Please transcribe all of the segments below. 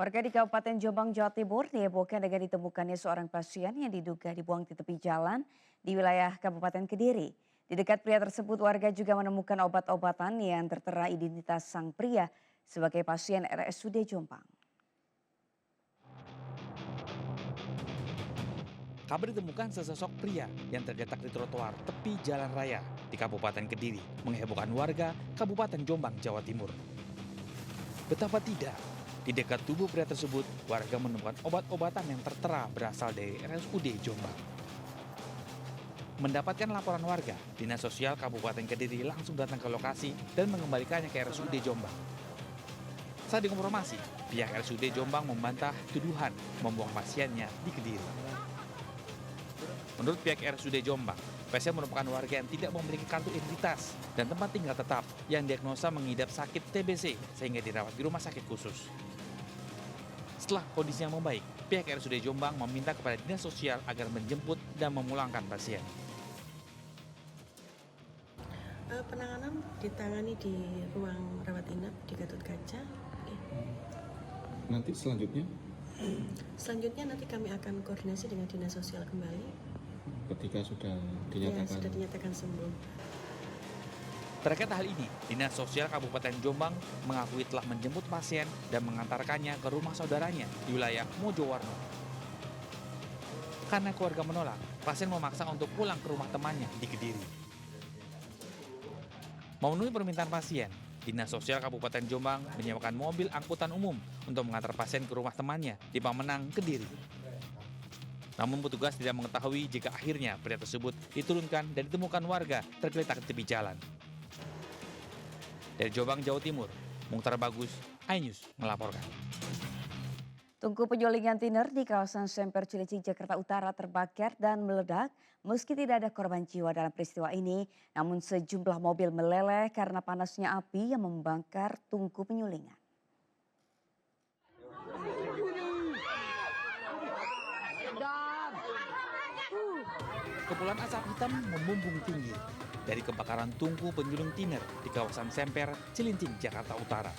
Warga di Kabupaten Jombang, Jawa Timur dihebohkan dengan ditemukannya seorang pasien yang diduga dibuang di tepi jalan di wilayah Kabupaten Kediri. Di dekat pria tersebut warga juga menemukan obat-obatan yang tertera identitas sang pria sebagai pasien RSUD Jombang. Kabar ditemukan sesosok pria yang tergeletak di trotoar tepi jalan raya di Kabupaten Kediri, menghebohkan warga Kabupaten Jombang, Jawa Timur. Betapa tidak, di dekat tubuh pria tersebut, warga menemukan obat-obatan yang tertera berasal dari RSUD Jombang. Mendapatkan laporan warga, Dinas Sosial Kabupaten Kediri langsung datang ke lokasi dan mengembalikannya ke RSUD Jombang. Saat dikonfirmasi, pihak RSUD Jombang membantah tuduhan membuang pasiennya di Kediri. Menurut pihak RSUD Jombang, pasien merupakan warga yang tidak memiliki kartu identitas dan tempat tinggal tetap yang diagnosa mengidap sakit TBC sehingga dirawat di rumah sakit khusus. Setelah kondisinya membaik, pihak RSUD Jombang meminta kepada Dinas Sosial agar menjemput dan memulangkan pasien. Penanganan ditangani di ruang rawat inap di Gatot Kaca. Nanti selanjutnya Selanjutnya nanti kami akan koordinasi dengan Dinas Sosial kembali. ketika sudah Ya, dinyatakan sudah dinyatakan sembuh. Terkait hal ini, Dinas Sosial Kabupaten Jombang mengakui telah menjemput pasien dan mengantarkannya ke rumah saudaranya di wilayah Mojowarno. Karena keluarga menolak, pasien memaksa untuk pulang ke rumah temannya di Kediri. Memenuhi permintaan pasien, Dinas Sosial Kabupaten Jombang menyewakan mobil angkutan umum untuk mengantar pasien ke rumah temannya di Pamenang, Kediri. Namun petugas tidak mengetahui jika akhirnya pria tersebut diturunkan dan ditemukan warga tergeletak di tepi jalan. Dari Jombang, Jawa Timur, Mukhtar Bagus, iNews melaporkan. Tungku penyulingan tiner di kawasan Semper Cilincing, Jakarta Utara terbakar dan meledak. Meski tidak ada korban jiwa dalam peristiwa ini, namun sejumlah mobil meleleh karena panasnya api yang membakar tungku penyulingan. Kepulan asap hitam membumbung tinggi dari kebakaran tungku penyuling tiner di kawasan Semper, Cilincing, Jakarta Utara.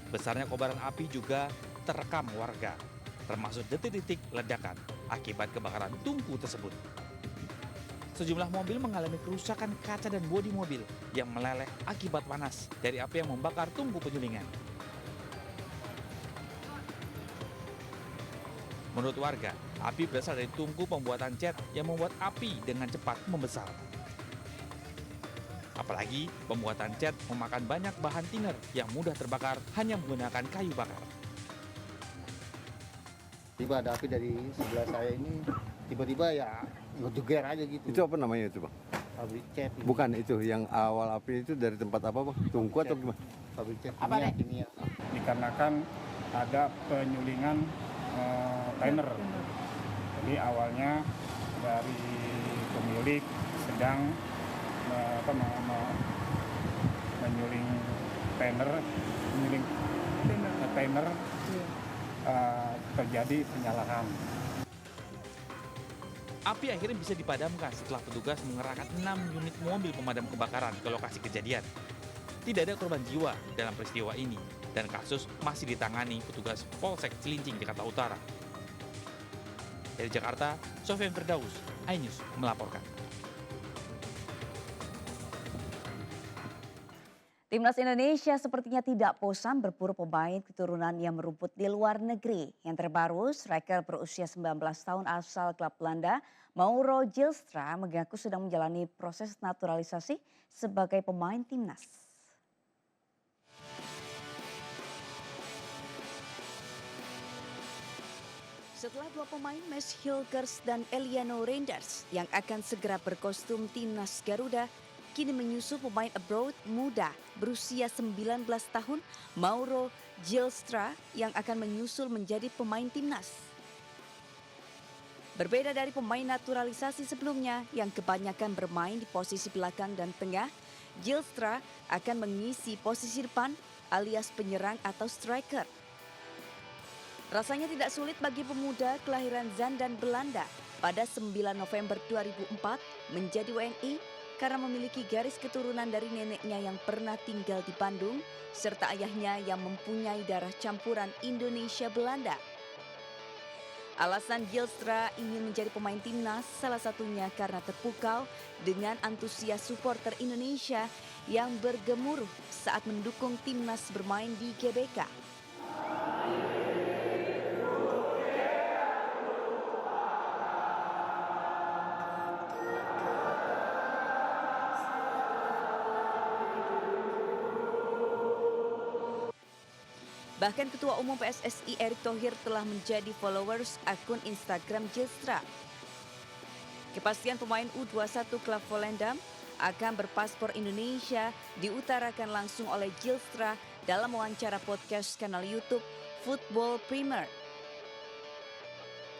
Besarnya kobaran api juga terekam warga, termasuk detik-detik ledakan akibat kebakaran tungku tersebut. Sejumlah mobil mengalami kerusakan kaca dan bodi mobil yang meleleh akibat panas dari api yang membakar tungku penyulingan. Menurut warga, api berasal dari tungku pembuatan cat yang membuat api dengan cepat membesar. Apalagi pembuatan cat memakan banyak bahan tiner yang mudah terbakar hanya menggunakan kayu bakar. Tiba ada api dari sebelah saya ini, tiba-tiba ya ngejeger aja gitu. Itu apa namanya itu, Bang? Pabrik cat. Ini. Bukan itu, yang awal api itu dari tempat apa, Bang? Tungku atau gimana? Pabrik cat kimia, kimia. Dikarenakan ada penyulingan tiner. Jadi awalnya dari pemilik sedang menyuling tiner, terjadi penyalahan. Api akhirnya bisa dipadamkan setelah petugas mengerahkan 6 unit mobil pemadam kebakaran ke lokasi kejadian. Tidak ada korban jiwa dalam peristiwa ini dan kasus masih ditangani petugas Polsek Cilincing, Jakarta Utara. Dari Jakarta, Sofyan Firdaus, iNews melaporkan. Timnas Indonesia sepertinya tidak bosan berburu pemain keturunan yang merumput di luar negeri. Yang terbaru, striker berusia 19 tahun asal klub Belanda, Mauro Zylstra mengaku sedang menjalani proses naturalisasi sebagai pemain timnas. Setelah dua pemain Mads Hilgers dan Eliano Reinders yang akan segera berkostum timnas Garuda, kini menyusul pemain abroad muda berusia 19 tahun Mauro Zylstra yang akan menyusul menjadi pemain timnas. Berbeda dari pemain naturalisasi sebelumnya yang kebanyakan bermain di posisi belakang dan tengah, Zylstra akan mengisi posisi depan alias penyerang atau striker. Rasanya tidak sulit bagi pemuda kelahiran Zaandam, Belanda pada 9 November 2004 menjadi WNI karena memiliki garis keturunan dari neneknya yang pernah tinggal di Bandung, serta ayahnya yang mempunyai darah campuran Indonesia Belanda. Alasan Zylstra ingin menjadi pemain timnas salah satunya karena terpukau dengan antusias supporter Indonesia yang bergemuruh saat mendukung timnas bermain di GBK. Bahkan Ketua Umum PSSI Erick Thohir telah menjadi followers akun Instagram Zylstra. Kepastian pemain U21 klub Volendam akan berpaspor Indonesia diutarakan langsung oleh Zylstra dalam wawancara podcast kanal YouTube Football Premier.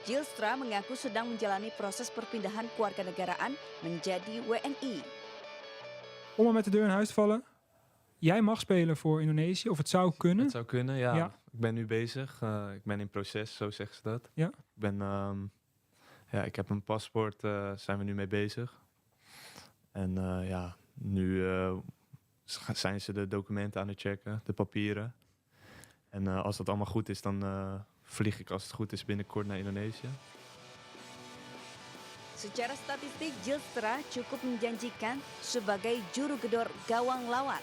Zylstra mengaku sedang menjalani proses perpindahan kewarganegaraan menjadi WNI. Om maar met de deur in huis te vallen. Jij mag spelen voor Indonesië, of het zou kunnen. Het zou kunnen, ja. Ja. Ik ben nu bezig. Ik ben in proces, zo zeggen ze dat. Ja. Ik heb een paspoort, zijn we nu mee bezig. En nu zijn ze de documenten aan het checken, de papieren. En als dat allemaal goed is, dan vlieg ik als het goed is binnenkort naar Indonesië. Secara statistik, Zylstra cukup menjanjikan sebagai juru gedor gawang lawan.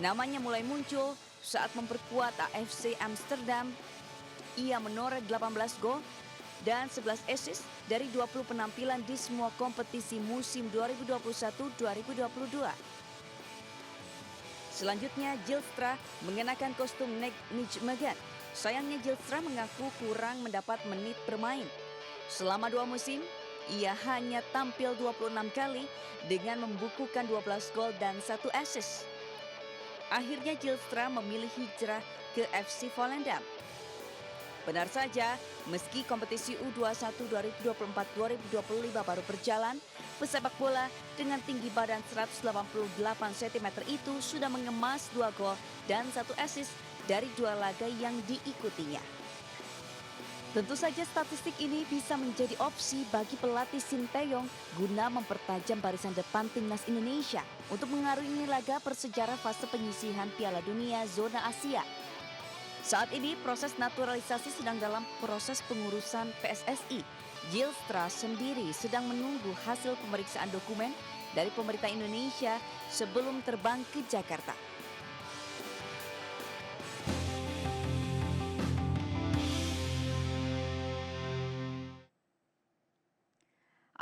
Namanya mulai muncul saat memperkuat AFC Amsterdam. Ia menoreh 18 gol dan 11 assist dari 20 penampilan di semua kompetisi musim 2021-2022. Selanjutnya, Zylstra mengenakan kostum Nijmegen. Sayangnya Zylstra mengaku kurang mendapat menit bermain. Selama 2 musim, ia hanya tampil 26 kali dengan membukukan 12 gol dan 1 assist. Akhirnya Zylstra memilih hijrah ke FC Volendam. Benar saja, meski kompetisi U21 2024-2025 baru berjalan, pesepak bola dengan tinggi badan 188 cm itu sudah mengemas 2 gol dan 1 assist dari 2 laga yang diikutinya. Tentu saja statistik ini bisa menjadi opsi bagi pelatih Sinteyong guna mempertajam barisan depan timnas Indonesia untuk mengarungi laga bersejarah fase penyisihan Piala Dunia Zona Asia. Saat ini proses naturalisasi sedang dalam proses pengurusan PSSI. Zylstra sendiri sedang menunggu hasil pemeriksaan dokumen dari pemerintah Indonesia sebelum terbang ke Jakarta.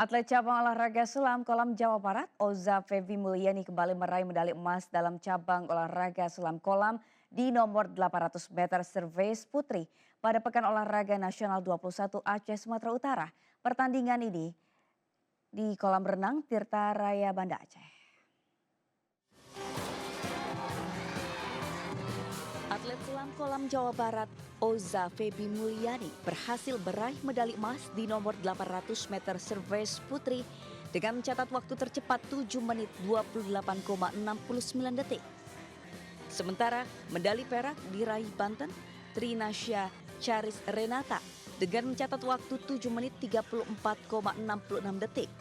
Atlet cabang olahraga selam kolam Jawa Barat, Oza Febi Mulyani kembali meraih medali emas dalam cabang olahraga selam kolam di nomor 800 meter Cervez Putri pada Pekan Olahraga Nasional 21 Aceh, Sumatera Utara. Pertandingan ini di kolam renang Tirta Raya Banda Aceh. Atlet selam kolam Jawa Barat, Oza Febi Mulyani berhasil meraih medali emas di nomor 800 meter Cervez Putri dengan mencatat waktu tercepat 7 menit 28,69 detik. Sementara medali perak diraih Banten Trinasya Charis Renata dengan mencatat waktu 7 menit 34,66 detik.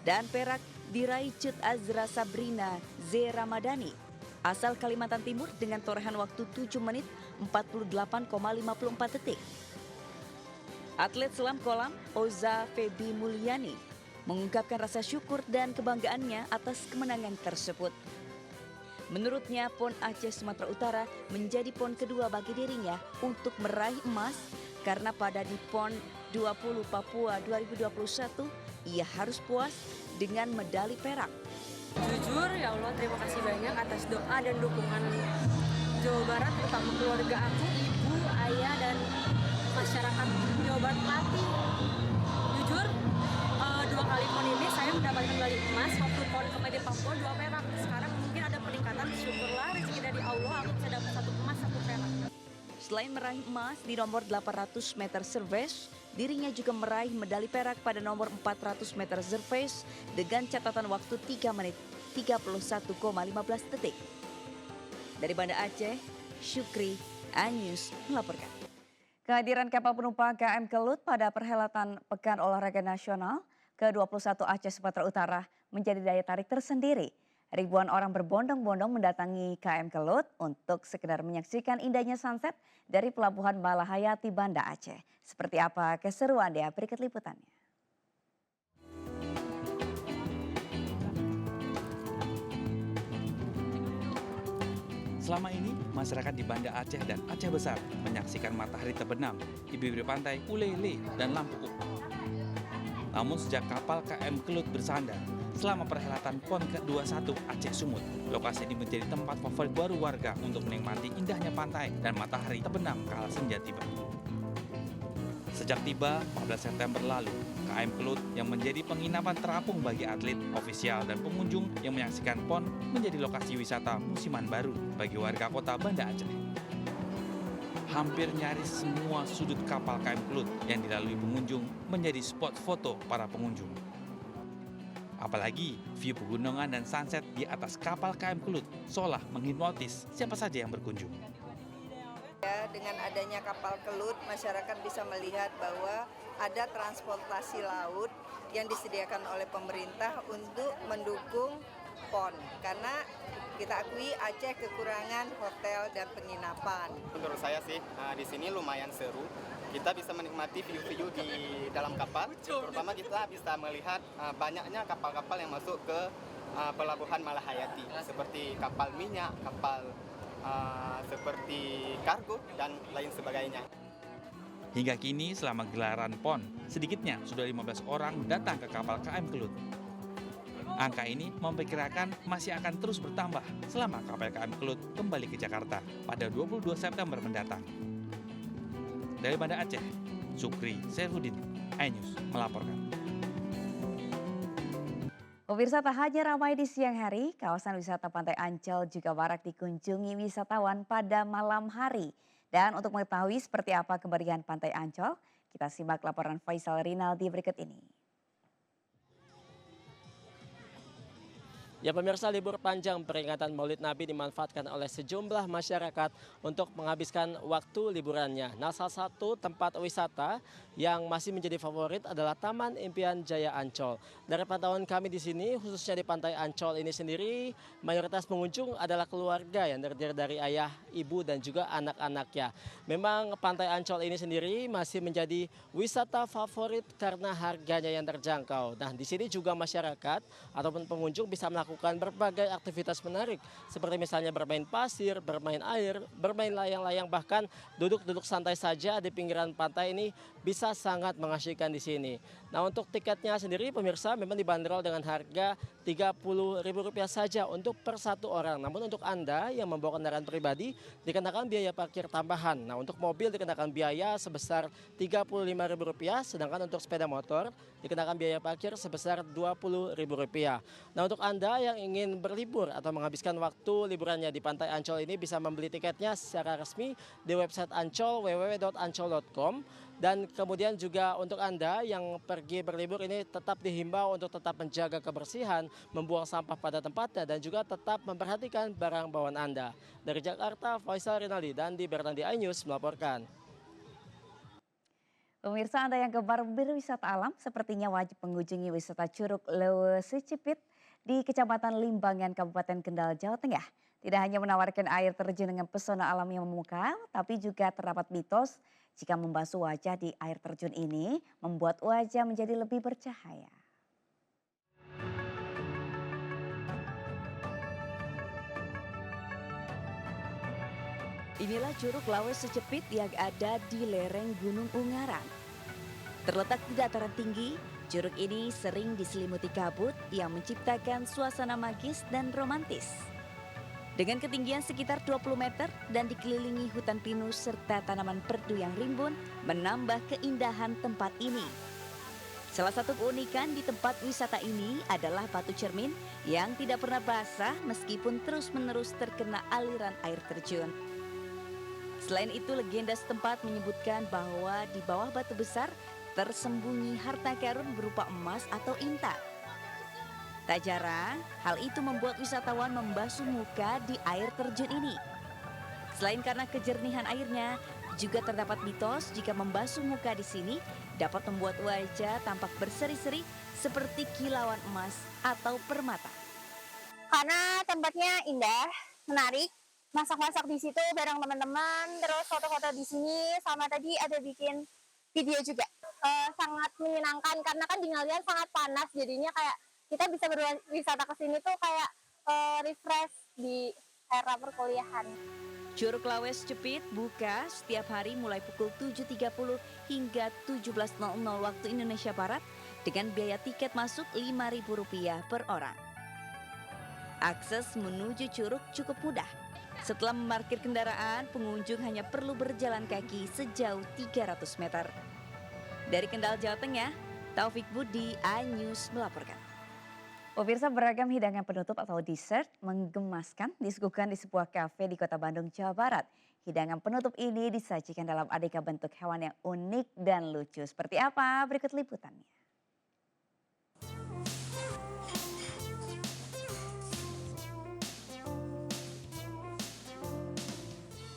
Dan perak diraih Cut Azra Sabrina Z. Ramadhani asal Kalimantan Timur dengan torehan waktu 7 menit 48,54 detik. Atlet selam kolam Oza Febi Mulyani mengungkapkan rasa syukur dan kebanggaannya atas kemenangan tersebut. Menurutnya, PON Aceh Sumatera Utara menjadi PON kedua bagi dirinya untuk meraih emas karena pada di PON 20 Papua 2021 ia harus puas dengan medali perak. Jujur ya Allah, terima kasih banyak atas doa dan dukungan Jawa Barat, terutama keluarga aku, ibu, ayah, dan masyarakat Jawa Barat pelatih. Jujur, 2 kali PON ini saya mendapatkan medali emas, waktu PON Komedi Papua 2 perak. Sekarang mungkin ada peningkatan, syukurlah rezeki dari Allah, aku bisa dapat 1 emas, 1 perak. Selain meraih emas di nomor 800 meter Cervez, dirinya juga meraih medali perak pada nomor 400 meter Cervez dengan catatan waktu 3 menit 31,15 detik. Dari Banda Aceh, Syukri Anyus melaporkan. Kehadiran kapal penumpang KM Kelut pada perhelatan Pekan Olahraga Nasional ke-21 Aceh Sumatera Utara menjadi daya tarik tersendiri. Ribuan orang berbondong-bondong mendatangi KM Kelut untuk sekedar menyaksikan indahnya sunset dari Pelabuhan Malahayati, Banda Aceh. Seperti apa keseruannya? Berikut liputannya. Selama ini, masyarakat di Banda Aceh dan Aceh Besar menyaksikan matahari terbenam di bibir pantai Ulele dan Lampu Kuku. Namun sejak kapal KM Kelut bersandar selama perhelatan PON ke-21 Aceh Sumut, lokasi ini menjadi tempat favorit baru warga untuk menikmati indahnya pantai dan matahari terbenam kala senja tiba. Sejak tiba 14 September lalu, KM Kelut yang menjadi penginapan terapung bagi atlet, ofisial, dan pengunjung yang menyaksikan PON menjadi lokasi wisata musiman baru bagi warga kota Banda Aceh. Hampir nyaris semua sudut kapal KM Kelut yang dilalui pengunjung menjadi spot foto para pengunjung. Apalagi view pegunungan dan sunset di atas kapal KM Kelut seolah menghipnotis siapa saja yang berkunjung. Ya, dengan adanya kapal Kelut, masyarakat bisa melihat bahwa ada transportasi laut yang disediakan oleh pemerintah untuk mendukung PON. Karena kita akui Aceh kekurangan hotel dan penginapan. Menurut saya sih di sini lumayan seru. Kita bisa menikmati view-view di dalam kapal. Terutama kita bisa melihat banyaknya kapal-kapal yang masuk ke Pelabuhan Malahayati. Seperti kapal minyak, kapal seperti kargo dan lain sebagainya. Hingga kini selama gelaran PON, sedikitnya sudah 15 orang datang ke kapal KM Kelut. Angka ini memperkirakan masih akan terus bertambah selama kapal KM Kelut kembali ke Jakarta pada 22 September mendatang. Dari Banda Aceh, Sukri Serhudin, iNews melaporkan. Pemirsa, tak hanya ramai di siang hari, kawasan wisata Pantai Ancol juga marak dikunjungi wisatawan pada malam hari. Dan untuk mengetahui seperti apa kemeriahan Pantai Ancol, kita simak laporan Faisal Rinaldi berikut ini. Ya pemirsa, libur panjang peringatan Maulid Nabi dimanfaatkan oleh sejumlah masyarakat untuk menghabiskan waktu liburannya. Nah, salah satu tempat wisata yang masih menjadi favorit adalah Taman Impian Jaya Ancol. Dari pantauan kami di sini, khususnya di Pantai Ancol ini sendiri, mayoritas pengunjung adalah keluarga yang terdiri dari ayah, ibu, dan juga anak-anaknya. Memang Pantai Ancol ini sendiri masih menjadi wisata favorit karena harganya yang terjangkau. Nah, di sini juga masyarakat ataupun pengunjung bisa melakukan berbagai aktivitas menarik seperti misalnya bermain pasir, bermain air, bermain layang-layang, bahkan duduk-duduk santai saja di pinggiran pantai ini bisa sangat mengasyikkan di sini. Nah, untuk tiketnya sendiri pemirsa memang dibanderol dengan harga Rp30.000 saja untuk per satu orang. Namun untuk Anda yang membawa kendaraan pribadi dikenakan biaya parkir tambahan. Nah, untuk mobil dikenakan biaya sebesar Rp35.000, sedangkan untuk sepeda motor dikenakan biaya parkir sebesar Rp20.000. Nah, untuk Anda yang ingin berlibur atau menghabiskan waktu liburannya di Pantai Ancol ini bisa membeli tiketnya secara resmi di website Ancol www.ancol.com. Dan kemudian juga untuk Anda yang pergi berlibur ini tetap dihimbau untuk tetap menjaga kebersihan, membuang sampah pada tempatnya, dan juga tetap memperhatikan barang bawaan Anda. Dari Jakarta, Faisal Rinaldi dan di Bernandi iNews melaporkan. Pemirsa, Anda yang gemar berwisata alam sepertinya wajib mengunjungi wisata Curug Lewe Secipit di Kecamatan Limbangan, Kabupaten Kendal, Jawa Tengah. Tidak hanya menawarkan air terjun dengan pesona alam yang memukau, tapi juga terdapat mitos jika membasuh wajah di air terjun ini membuat wajah menjadi lebih bercahaya. Inilah Curug Lewe Secipit yang ada di lereng Gunung Ungaran. Terletak di dataran tinggi, curug ini sering diselimuti kabut yang menciptakan suasana magis dan romantis. Dengan ketinggian sekitar 20 meter dan dikelilingi hutan pinus serta tanaman perdu yang rimbun, menambah keindahan tempat ini. Salah satu keunikan di tempat wisata ini adalah batu cermin yang tidak pernah basah meskipun terus-menerus terkena aliran air terjun. Selain itu, legenda setempat menyebutkan bahwa di bawah batu besar tersembunyi harta karun berupa emas atau intan. Tak jarang, hal itu membuat wisatawan membasuh muka di air terjun ini. Selain karena kejernihan airnya, Juga terdapat mitos jika membasuh muka di sini dapat membuat wajah tampak berseri-seri seperti kilauan emas atau permata. Karena tempatnya indah, menarik, masak-masak di situ bareng teman-teman, terus foto-foto di sini, sama tadi ada bikin video juga. Sangat menyenangkan karena kan di Ngalian sangat panas, jadinya kayak kita bisa berwisata ke sini tuh kayak refresh di era perkuliahan. Curug Lawes Cepit buka setiap hari mulai pukul 7.30 hingga 17.00 waktu Indonesia Barat dengan biaya tiket masuk Rp5.000 per orang. Akses menuju curug cukup mudah. Setelah memarkir kendaraan, pengunjung hanya perlu berjalan kaki sejauh 300 meter. Dari Kendal, Jawa Tengah, Taufik Budi, iNews melaporkan. Pemirsa, beragam hidangan penutup atau dessert menggemaskan disuguhkan di sebuah kafe di Kota Bandung, Jawa Barat. Hidangan penutup ini disajikan dalam aneka bentuk hewan yang unik dan lucu. Seperti apa? Berikut liputannya.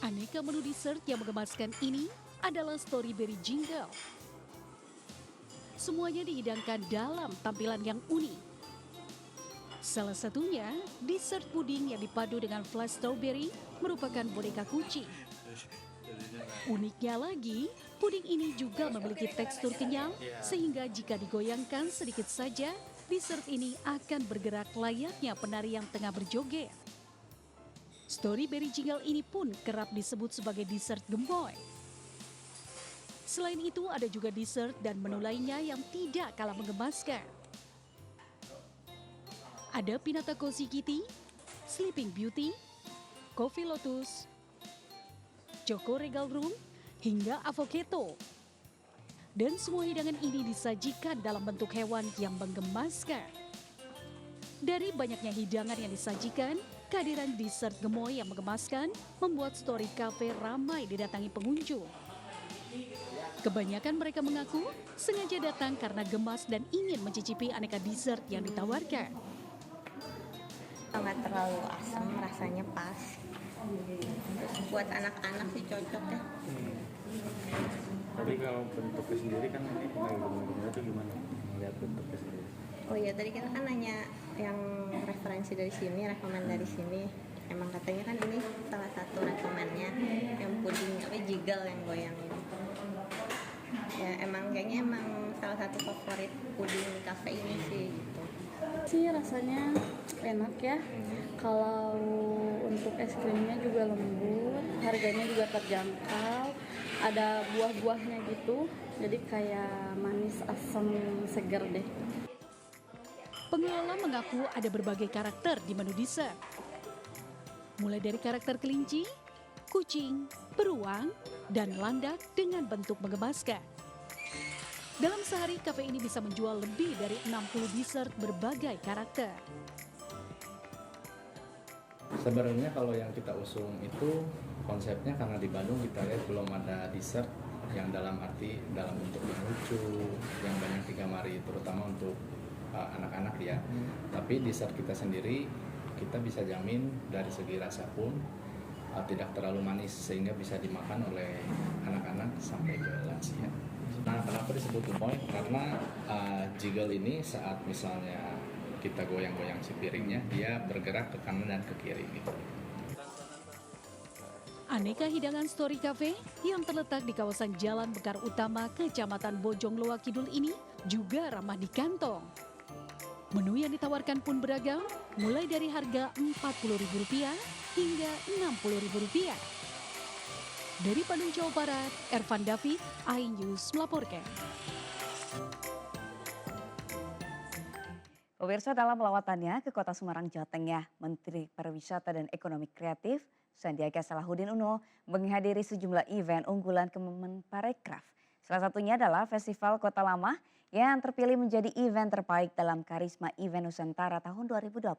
Aneka menu dessert yang menggemaskan ini adalah strawberry jingle. Semuanya dihidangkan dalam tampilan yang unik. Salah satunya, dessert puding yang dipadu dengan flash strawberry merupakan boneka kucing. Uniknya lagi, puding ini juga memiliki tekstur kenyal sehingga jika digoyangkan sedikit saja, dessert ini akan bergerak layaknya penari yang tengah berjoget. Strawberry jingle ini pun kerap disebut sebagai dessert gemoy. Selain itu ada juga dessert dan menu lainnya yang tidak kalah menggemaskan. Ada Pinata Cozy Kitty, Sleeping Beauty, Coffee Lotus, Choco Regal Room, hingga avocado. Dan semua hidangan ini disajikan dalam bentuk hewan yang menggemaskan. Dari banyaknya hidangan yang disajikan, kehadiran dessert gemoy yang menggemaskan membuat Story Cafe ramai didatangi pengunjung. Kebanyakan mereka mengaku sengaja datang karena gemas dan ingin mencicipi aneka dessert yang ditawarkan. Nggak terlalu asam, rasanya pas. Buat anak-anak sih cocok ya. Tapi kalau bentuknya sendiri kan ini benar-benar itu gimana? Melihat bentuknya sendiri. Oh iya, tadi kita kan nanya yang referensi dari sini, rekomen dari sini. Emang katanya kan ini salah satu rekomennya yang puding jiggle yang goyang ini. Ya kayaknya emang salah satu favorit puding di kafe ini sih gitu. Sih rasanya enak ya. Kalau untuk es krimnya juga lembut, harganya juga terjangkau, ada buah-buahnya gitu, jadi kayak manis asam seger deh. Pengelola mengaku ada berbagai karakter di menu dessert. Mulai dari karakter kelinci, kucing, beruang, dan landak dengan bentuk menggemaskan. Dalam sehari, kafe ini bisa menjual lebih dari 60 dessert berbagai karakter. Sebenarnya kalau yang kita usung itu konsepnya karena di Bandung kita lihat belum ada dessert yang dalam bentuk yang lucu, yang banyak digamari, terutama untuk anak-anak ya. Tapi dessert kita sendiri, kita bisa jamin dari segi rasa pun tidak terlalu manis sehingga bisa dimakan oleh anak-anak sampai ke lansia. Nah, kenapa disebut gemoy? Karena jiggle ini saat misalnya kita goyang-goyang si piringnya, dia bergerak ke kanan dan ke kiri gitu. Aneka hidangan Story Cafe yang terletak di kawasan Jalan Bekar Utama, Kecamatan Bojongloa Kidul ini juga ramah di kantong. Menu yang ditawarkan pun beragam, mulai dari harga Rp40.000 hingga Rp60.000. Dari Bandung, Jawa Barat, Ervan David, iNews melaporkan. Pemirsa, dalam lawatannya ke Kota Semarang, Jawa Tengah, Menteri Pariwisata dan Ekonomi Kreatif Sandiaga Salahuddin Uno menghadiri sejumlah event unggulan Kemenparekraf. Salah satunya adalah Festival Kota Lama yang terpilih menjadi event terbaik dalam Karisma Event Nusantara tahun 2024.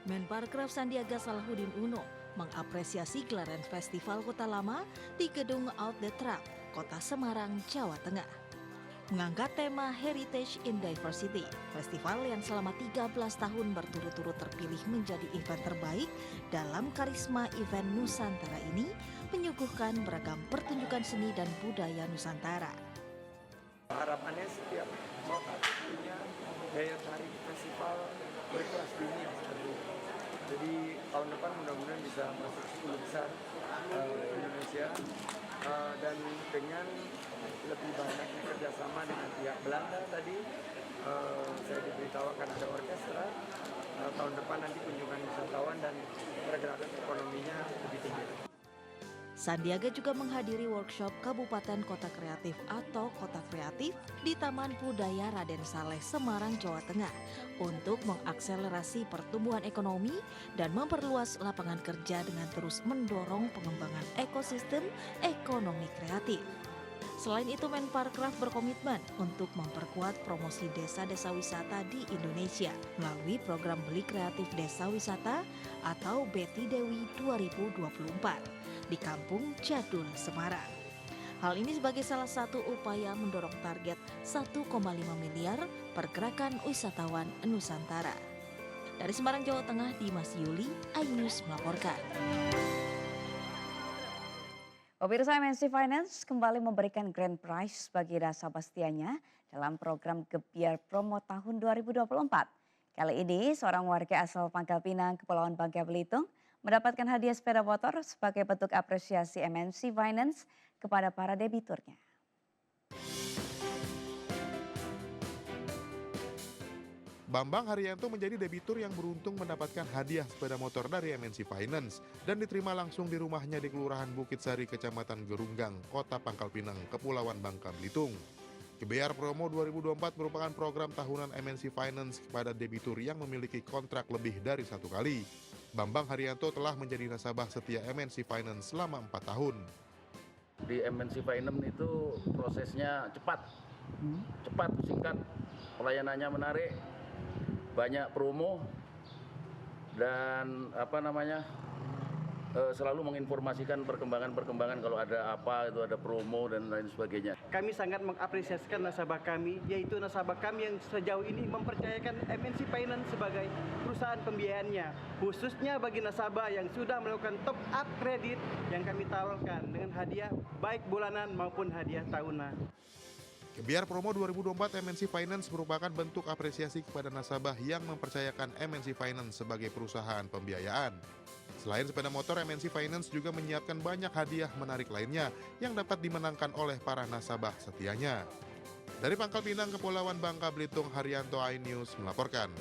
Menparekraf Sandiaga Salahuddin Uno mengapresiasi gelaran Festival Kota Lama di Gedung Out the Trap, Kota Semarang, Jawa Tengah. mengangkat tema Heritage in Diversity. Festival yang selama 13 tahun berturut-turut terpilih menjadi event terbaik dalam karisma event Nusantara ini menyuguhkan beragam pertunjukan seni dan budaya Nusantara. Harapannya setiap kota punya daya tarik festival berkelas dunia seperti itu. Jadi tahun depan mudah-mudahan bisa masuk 10 besar Indonesia dan dengan lebih banyaknya kerjasama dengan pihak Belanda tadi saya diberitahu akan ada orkestra tahun depan nanti kunjungan wisatawan dan pergerakan ekonominya lebih tinggi. Sandiaga juga menghadiri workshop Kabupaten Kota Kreatif atau Kota Kreatif di Taman Budaya Raden Saleh, Semarang, Jawa Tengah untuk mengakselerasi pertumbuhan ekonomi dan memperluas lapangan kerja dengan terus mendorong pengembangan ekosistem ekonomi kreatif. Selain itu, Menparekraf berkomitmen untuk memperkuat promosi desa-desa wisata di Indonesia melalui program Beli Kreatif Desa Wisata atau Beti Dewi 2024 di Kampung Jadul, Semarang. Hal ini sebagai salah satu upaya mendorong target 1,5 miliar pergerakan wisatawan Nusantara. Dari Semarang, Jawa Tengah, Dimas Yuli, iNews melaporkan. Pemirsa, MNC Finance kembali memberikan grand prize bagi nasabah setianya dalam program Gebiar Promo tahun 2024. Kali ini, seorang warga asal Pangkal Pinang, Kepulauan Bangka Belitung, mendapatkan hadiah sepeda motor sebagai bentuk apresiasi MNC Finance kepada para debiturnya. Bambang Haryanto menjadi debitur yang beruntung mendapatkan hadiah sepeda motor dari MNC Finance dan diterima langsung di rumahnya di Kelurahan Bukit Sari, Kecamatan Gerunggang, Kota Pangkal Pinang, Kepulauan Bangka Belitung. Gebiar Promo 2024 merupakan program tahunan MNC Finance kepada debitur yang memiliki kontrak lebih dari 1 kali. Bambang Haryanto telah menjadi nasabah setia MNC Finance selama 4 tahun. Di MNC Finance itu prosesnya cepat, singkat, pelayanannya menarik, banyak promo, dan selalu menginformasikan perkembangan kalau ada apa, itu ada promo dan lain sebagainya. Kami sangat mengapresiasikan nasabah kami, yaitu nasabah kami yang sejauh ini mempercayakan MNC Finance sebagai perusahaan pembiayaannya, khususnya bagi nasabah yang sudah melakukan top up kredit yang kami tawarkan dengan hadiah baik bulanan maupun hadiah tahunan. Gebiar Promo 2024 MNC Finance merupakan bentuk apresiasi kepada nasabah yang mempercayakan MNC Finance sebagai perusahaan pembiayaan. Selain sepeda motor, MNC Finance juga menyiapkan banyak hadiah menarik lainnya yang dapat dimenangkan oleh para nasabah setianya. Dari Pangkal Pinang, Kepulauan Bangka Belitung, Haryanto, iNews melaporkan.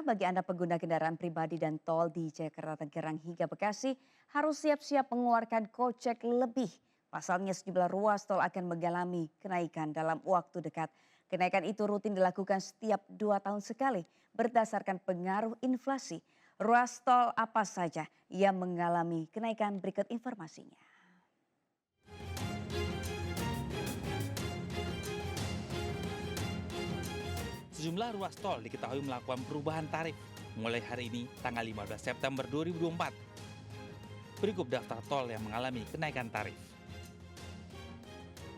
Bagi Anda pengguna kendaraan pribadi dan tol di Jakarta, Tangerang hingga Bekasi harus siap-siap mengeluarkan kocek lebih. Pasalnya sejumlah ruas tol akan mengalami kenaikan dalam waktu dekat. Kenaikan itu rutin dilakukan setiap 2 tahun sekali berdasarkan pengaruh inflasi. Ruas tol apa saja yang mengalami kenaikan, berikut informasinya. Sejumlah ruas tol diketahui melakukan perubahan tarif mulai hari ini tanggal 15 September 2024. Berikut daftar tol yang mengalami kenaikan tarif.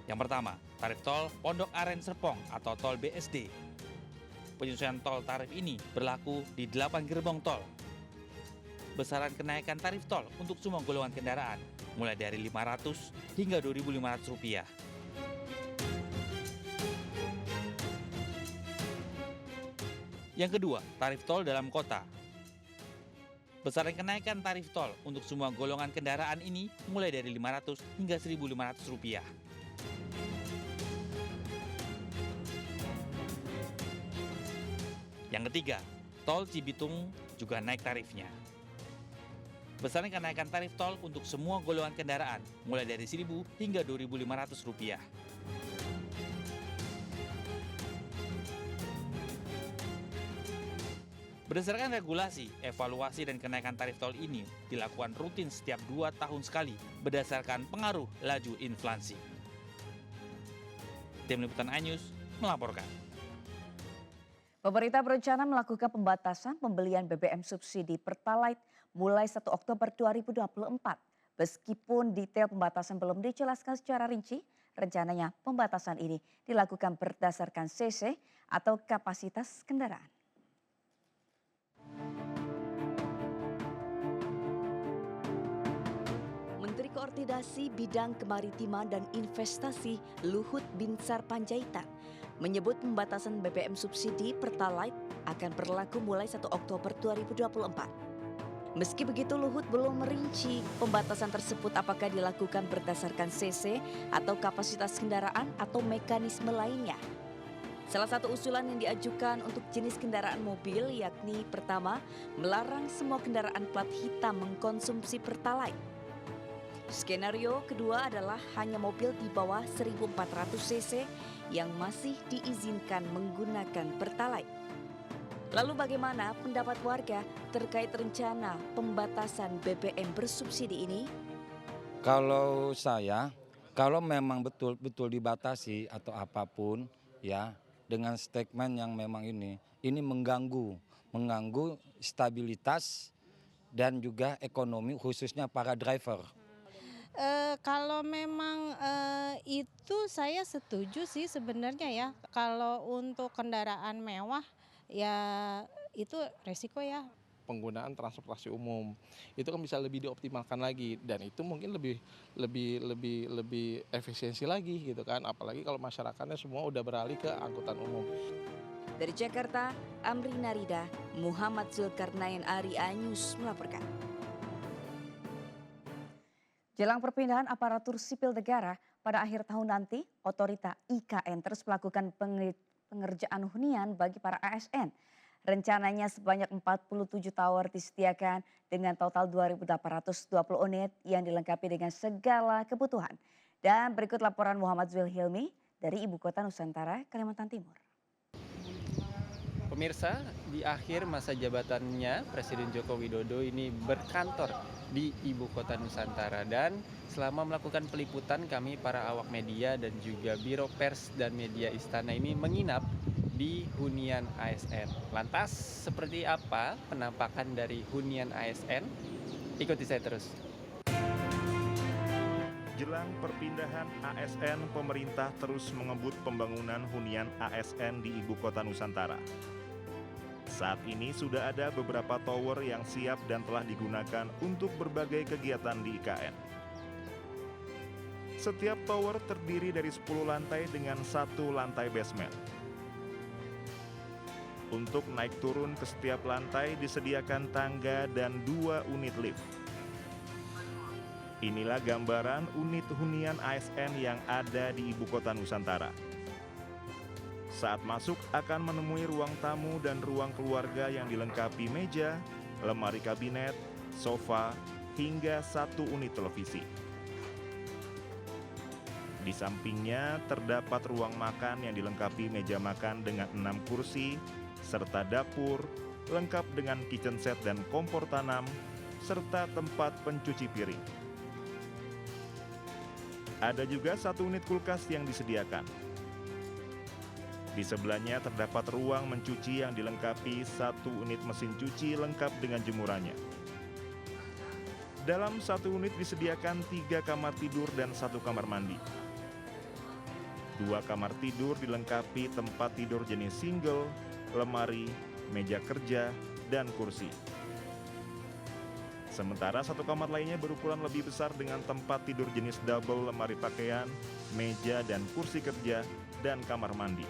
Yang pertama, tarif tol Pondok Aren Serpong atau tol BSD. Penyesuaian tol tarif ini berlaku di 8 gerbong tol. Besaran kenaikan tarif tol untuk semua golongan kendaraan mulai dari Rp500 hingga Rp2.500. Yang kedua, tarif tol dalam kota. Besaran kenaikan tarif tol untuk semua golongan kendaraan ini mulai dari Rp500 hingga Rp1.500. Yang ketiga, tol Cibitung juga naik tarifnya. Besaran kenaikan tarif tol untuk semua golongan kendaraan mulai dari Rp1.000 hingga Rp2.500. Berdasarkan regulasi, evaluasi dan kenaikan tarif tol ini dilakukan rutin setiap 2 tahun sekali berdasarkan pengaruh laju inflasi. Tim Liputan iNews melaporkan. Pemerintah berencana melakukan pembatasan pembelian BBM subsidi Pertalite mulai 1 Oktober 2024. Meskipun detail pembatasan belum dijelaskan secara rinci, Rencananya pembatasan ini dilakukan berdasarkan cc atau kapasitas kendaraan. Menteri Koordinasi Bidang Kemaritiman dan Investasi Luhut Binsar Panjaitan menyebut pembatasan BBM subsidi Pertalite akan berlaku mulai 1 Oktober 2024. Meski begitu, Luhut belum merinci pembatasan tersebut apakah dilakukan berdasarkan cc atau kapasitas kendaraan atau mekanisme lainnya. Salah satu usulan yang diajukan untuk jenis kendaraan mobil yakni pertama, melarang semua kendaraan plat hitam mengkonsumsi Pertalite. Skenario kedua adalah hanya mobil di bawah 1.400 cc yang masih diizinkan menggunakan Pertalite. Lalu bagaimana pendapat warga terkait rencana pembatasan BBM bersubsidi ini? Kalau saya, kalau memang betul-betul dibatasi atau apapun ya, dengan statement yang memang ini mengganggu stabilitas dan juga ekonomi khususnya para driver. Kalau memang itu saya setuju sih sebenarnya ya. Kalau untuk kendaraan mewah ya itu resiko ya. Penggunaan transportasi umum itu kan bisa lebih dioptimalkan lagi dan itu mungkin lebih efisiensi lagi gitu kan. Apalagi kalau masyarakatnya semua udah beralih ke angkutan umum. Dari Jakarta, Amri Narida, Muhammad Zulkarnain Ari Anyus melaporkan. Jelang perpindahan aparatur sipil negara pada akhir tahun nanti, otorita IKN terus melakukan pengerjaan hunian bagi para ASN. Rencananya sebanyak 47 tower disediakan dengan total 2.820 unit yang dilengkapi dengan segala kebutuhan. Dan berikut laporan Muhammad Zulhilmi dari Ibu Kota Nusantara, Kalimantan Timur. Pemirsa, di akhir masa jabatannya Presiden Joko Widodo ini berkantor di Ibu Kota Nusantara dan selama melakukan peliputan kami para awak media dan juga Biro Pers dan Media Istana ini menginap di hunian ASN. Lantas seperti apa penampakan dari hunian ASN? Ikuti saya terus. Jelang perpindahan ASN, pemerintah terus mengebut pembangunan hunian ASN di Ibu Kota Nusantara. Saat ini sudah ada beberapa tower yang siap dan telah digunakan untuk berbagai kegiatan di IKN. Setiap tower terdiri dari 10 lantai dengan 1 lantai basement. Untuk naik turun ke setiap lantai disediakan tangga dan 2 unit lift. Inilah gambaran unit hunian ASN yang ada di Ibu Kota Nusantara. Saat masuk akan menemui ruang tamu dan ruang keluarga yang dilengkapi meja, lemari kabinet, sofa, hingga 1 unit televisi. Di sampingnya terdapat ruang makan yang dilengkapi meja makan dengan 6 kursi, serta dapur, lengkap dengan kitchen set dan kompor tanam, serta tempat pencuci piring. Ada juga 1 unit kulkas yang disediakan. Di sebelahnya terdapat ruang mencuci yang dilengkapi 1 unit mesin cuci lengkap dengan jemurannya. Dalam 1 unit disediakan 3 kamar tidur dan 1 kamar mandi. 2 kamar tidur dilengkapi tempat tidur jenis single, lemari, meja kerja, dan kursi. Sementara 1 kamar lainnya berukuran lebih besar dengan tempat tidur jenis double, lemari pakaian, meja dan kursi kerja, dan kamar mandi.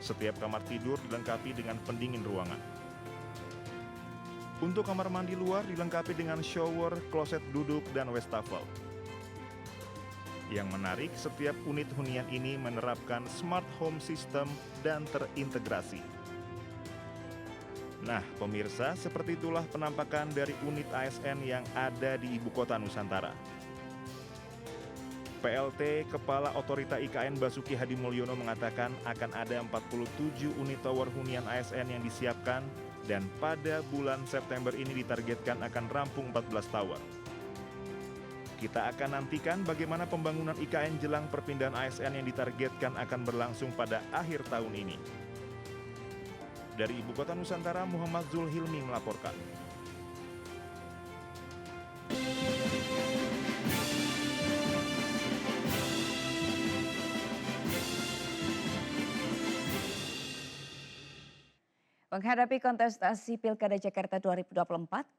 Setiap kamar tidur dilengkapi dengan pendingin ruangan. Untuk kamar mandi luar dilengkapi dengan shower, kloset duduk, dan wastafel. Yang menarik, setiap unit hunian ini menerapkan smart home system dan terintegrasi. Nah, pemirsa, seperti itulah penampakan dari unit ASN yang ada di Ibu Kota Nusantara. PLT Kepala Otorita IKN Basuki Hadi Mulyono mengatakan akan ada 47 unit tower hunian ASN yang disiapkan dan pada bulan September ini ditargetkan akan rampung 14 tower. Kita akan nantikan bagaimana pembangunan IKN jelang perpindahan ASN yang ditargetkan akan berlangsung pada akhir tahun ini. Dari Ibu Kota Nusantara, Muhammad Zulhilmi melaporkan. Menghadapi kontestasi Pilkada Jakarta 2024,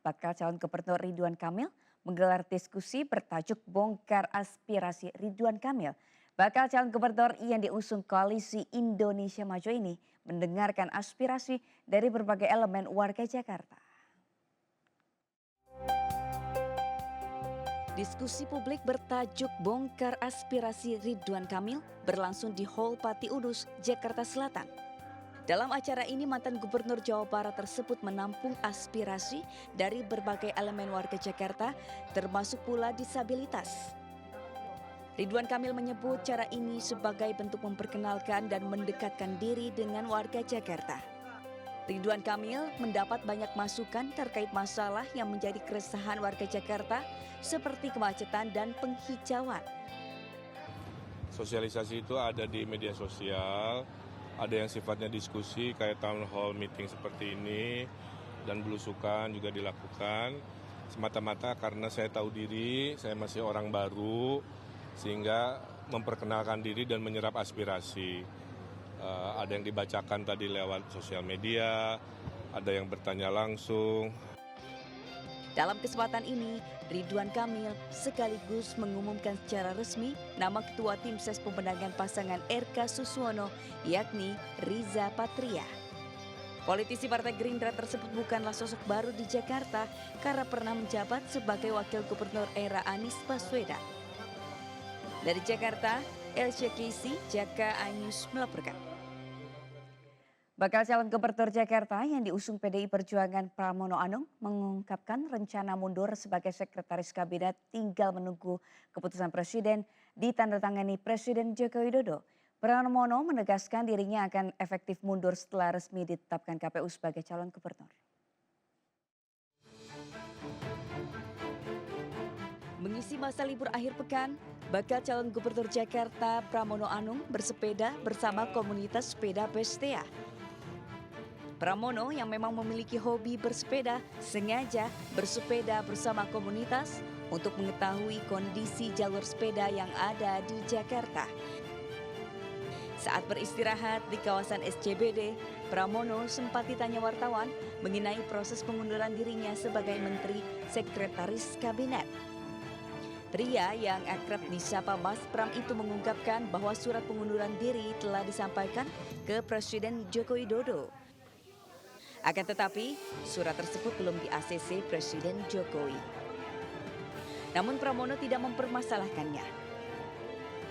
bakal calon gubernur Ridwan Kamil menggelar diskusi bertajuk Bongkar Aspirasi Ridwan Kamil. Bakal calon gubernur yang diusung Koalisi Indonesia Maju ini mendengarkan aspirasi dari berbagai elemen warga Jakarta. Diskusi publik bertajuk Bongkar Aspirasi Ridwan Kamil berlangsung di Hall Pati Udus, Jakarta Selatan. Dalam acara ini mantan gubernur Jawa Barat tersebut menampung aspirasi dari berbagai elemen warga Jakarta termasuk pula disabilitas. Ridwan Kamil menyebut cara ini sebagai bentuk memperkenalkan dan mendekatkan diri dengan warga Jakarta. Ridwan Kamil mendapat banyak masukan terkait masalah yang menjadi keresahan warga Jakarta seperti kemacetan dan penghijauan. Sosialisasi itu ada di media sosial, ada yang sifatnya diskusi kayak town hall meeting seperti ini, dan belusukan juga dilakukan semata-mata karena saya tahu diri, saya masih orang baru, sehingga memperkenalkan diri dan menyerap aspirasi. Ada yang dibacakan tadi lewat sosial media, ada yang bertanya langsung. Dalam kesempatan ini, Ridwan Kamil sekaligus mengumumkan secara resmi nama Ketua Tim Ses Pemenangan pasangan RK Suswono, yakni Riza Patria. Politisi Partai Gerindra tersebut bukanlah sosok baru di Jakarta karena pernah menjabat sebagai Wakil Gubernur era Anies Baswedan. Dari Jakarta, Elsa Casey, Jaka Anyus melaporkan. Bakal calon gubernur Jakarta yang diusung PDI Perjuangan Pramono Anung mengungkapkan rencana mundur sebagai sekretaris kabinet tinggal menunggu keputusan presiden ditandatangani Presiden Joko Widodo. Pramono menegaskan dirinya akan efektif mundur setelah resmi ditetapkan KPU sebagai calon gubernur. Mengisi masa libur akhir pekan, bakal calon gubernur Jakarta Pramono Anung bersepeda bersama komunitas sepeda Bestea. Pramono yang memang memiliki hobi bersepeda sengaja bersepeda bersama komunitas untuk mengetahui kondisi jalur sepeda yang ada di Jakarta. Saat beristirahat di kawasan SCBD, Pramono sempat ditanya wartawan mengenai proses pengunduran dirinya sebagai Menteri Sekretaris Kabinet. Pria yang akrab disapa Mas Pram itu mengungkapkan bahwa surat pengunduran diri telah disampaikan ke Presiden Joko Widodo. Akan tetapi, surat tersebut belum di-ACC Presiden Jokowi. Namun Pramono tidak mempermasalahkannya.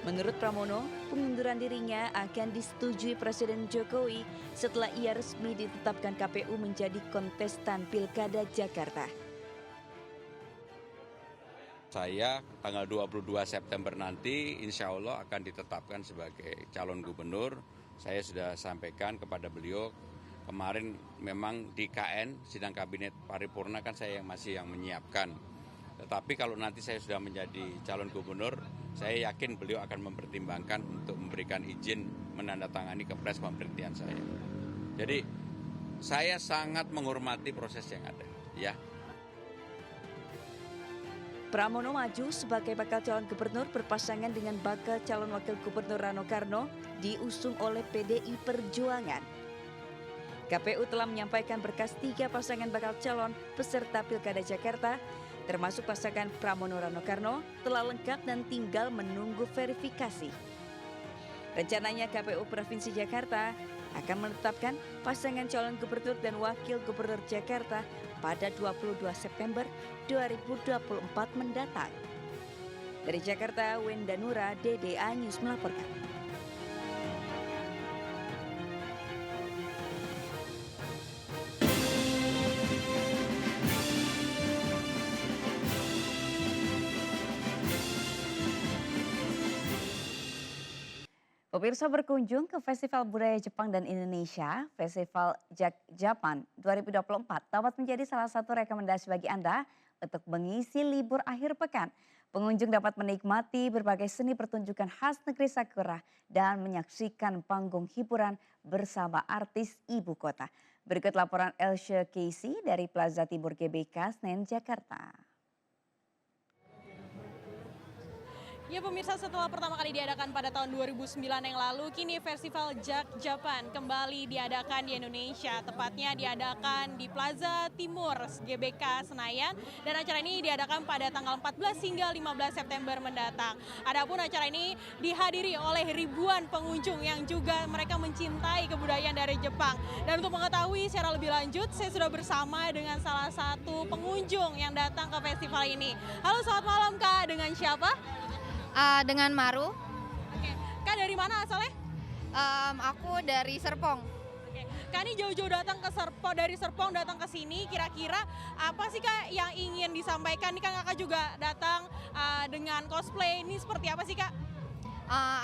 Menurut Pramono, pengunduran dirinya akan disetujui Presiden Jokowi setelah ia resmi ditetapkan KPU menjadi kontestan Pilkada Jakarta. Saya tanggal 22 September nanti insya Allah akan ditetapkan sebagai calon gubernur. Saya sudah sampaikan kepada beliau. Kemarin memang di KN, sidang kabinet paripurna kan saya yang masih menyiapkan. Tetapi kalau nanti saya sudah menjadi calon gubernur, saya yakin beliau akan mempertimbangkan untuk memberikan izin menandatangani kepres pemberhentian saya. Jadi saya sangat menghormati proses yang ada, ya. Pramono maju sebagai bakal calon gubernur berpasangan dengan bakal calon wakil gubernur Rano Karno diusung oleh PDI Perjuangan. KPU telah menyampaikan berkas 3 pasangan bakal calon peserta Pilkada Jakarta, termasuk pasangan Pramono Rano Karno, telah lengkap dan tinggal menunggu verifikasi. Rencananya KPU Provinsi Jakarta akan menetapkan pasangan calon gubernur dan wakil gubernur Jakarta pada 22 September 2024 mendatang. Dari Jakarta, Wenda Nura, DDA News melaporkan. Pemirsa berkunjung ke Festival Budaya Jepang dan Indonesia, Festival Japan 2024 dapat menjadi salah satu rekomendasi bagi Anda untuk mengisi libur akhir pekan. Pengunjung dapat menikmati berbagai seni pertunjukan khas negeri Sakura dan menyaksikan panggung hiburan bersama artis ibu kota. Berikut laporan Elsa Casey dari Plaza Timur GBK, Senen, Jakarta. Ya pemirsa, setelah pertama kali diadakan pada tahun 2009 yang lalu, kini Festival Jak Japan kembali diadakan di Indonesia. Tepatnya diadakan di Plaza Timur GBK Senayan, dan acara ini diadakan pada tanggal 14 hingga 15 September mendatang. Adapun acara ini dihadiri oleh ribuan pengunjung yang juga mereka mencintai kebudayaan dari Jepang. Dan untuk mengetahui secara lebih lanjut, saya sudah bersama dengan salah satu pengunjung yang datang ke festival ini. Halo, selamat malam Kak, dengan siapa? Dengan Maru. Oke. Kak dari mana asalnya? Aku dari Serpong. Oke. Kak ini jauh-jauh datang ke dari Serpong datang ke sini, kira-kira apa sih Kak yang ingin disampaikan? Ini kan Kakak juga datang dengan cosplay, ini seperti apa sih Kak?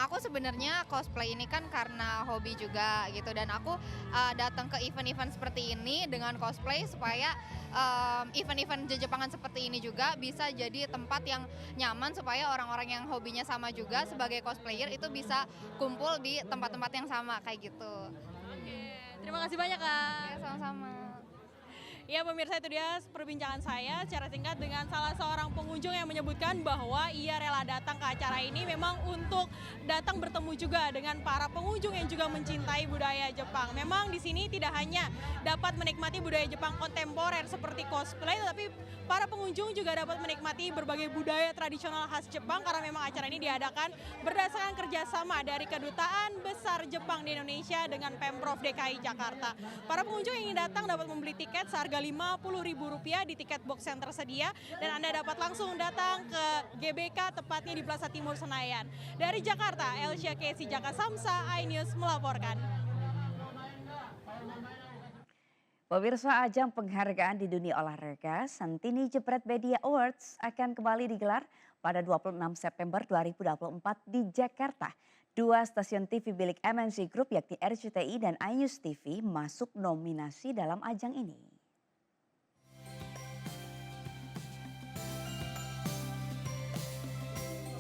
Aku sebenarnya cosplay ini kan karena hobi juga gitu, dan aku datang ke event-event seperti ini dengan cosplay supaya event-event Jepangan seperti ini juga bisa jadi tempat yang nyaman supaya orang-orang yang hobinya sama juga sebagai cosplayer itu bisa kumpul di tempat-tempat yang sama kayak gitu. Oke, terima kasih banyak Kak. Ya, sama-sama. Ya pemirsa, itu dia perbincangan saya secara singkat dengan salah seorang pengunjung yang menyebutkan bahwa ia rela datang ke acara ini memang untuk datang bertemu juga dengan para pengunjung yang juga mencintai budaya Jepang. Memang di sini tidak hanya dapat menikmati budaya Jepang kontemporer seperti cosplay, tetapi para pengunjung juga dapat menikmati berbagai budaya tradisional khas Jepang karena memang acara ini diadakan berdasarkan kerjasama dari Kedutaan Besar Jepang di Indonesia dengan Pemprov DKI Jakarta. Para pengunjung yang ingin datang dapat membeli tiket seharga Rp50.000 di tiket box yang tersedia, dan Anda dapat langsung datang ke GBK tepatnya di Plaza Timur Senayan. Dari Jakarta, Elsya Kesi Jaka Samsa, iNews melaporkan. Pemirsa, ajang penghargaan di dunia olahraga Santini Jebret Media Awards akan kembali digelar pada 26 September 2024 di Jakarta. Dua stasiun TV milik MNC Group yakni RCTI dan iNews TV masuk nominasi dalam ajang ini.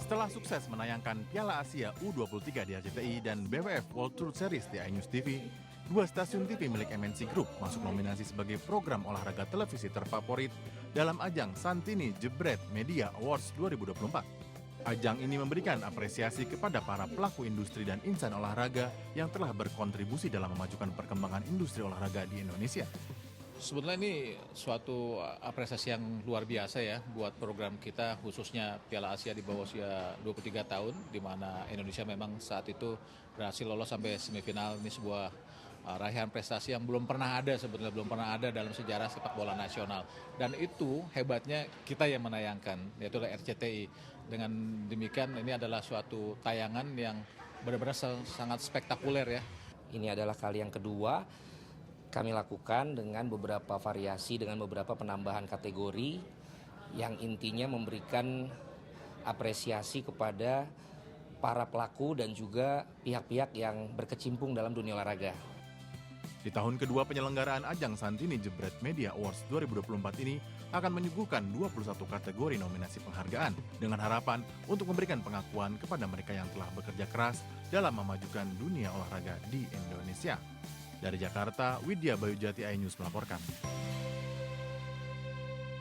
Setelah sukses menayangkan Piala Asia U23 di RCTI dan BWF World Tour Series di iNews TV, dua stasiun TV milik MNC Group masuk nominasi sebagai program olahraga televisi terfavorit dalam ajang Santini Jebret Media Awards 2024. Ajang ini memberikan apresiasi kepada para pelaku industri dan insan olahraga yang telah berkontribusi dalam memajukan perkembangan industri olahraga di Indonesia. Sebetulnya ini suatu apresiasi yang luar biasa ya buat program kita, khususnya Piala Asia di bawah usia 23 tahun, di mana Indonesia memang saat itu berhasil lolos sampai semifinal. Ini sebuah raihan prestasi yang belum pernah ada, sebetulnya belum pernah ada dalam sejarah sepak bola nasional. Dan itu hebatnya kita yang menayangkan, yaitu RCTI. Dengan demikian ini adalah suatu tayangan yang benar-benar sangat spektakuler ya. Ini adalah kali yang kedua kami lakukan dengan beberapa variasi, dengan beberapa penambahan kategori yang intinya memberikan apresiasi kepada para pelaku dan juga pihak-pihak yang berkecimpung dalam dunia olahraga. Di tahun kedua penyelenggaraan ajang Santini Jebret Media Awards 2024 ini akan menyuguhkan 21 kategori nominasi penghargaan dengan harapan untuk memberikan pengakuan kepada mereka yang telah bekerja keras dalam memajukan dunia olahraga di Indonesia. Dari Jakarta, Widya Bayujati, iNews melaporkan.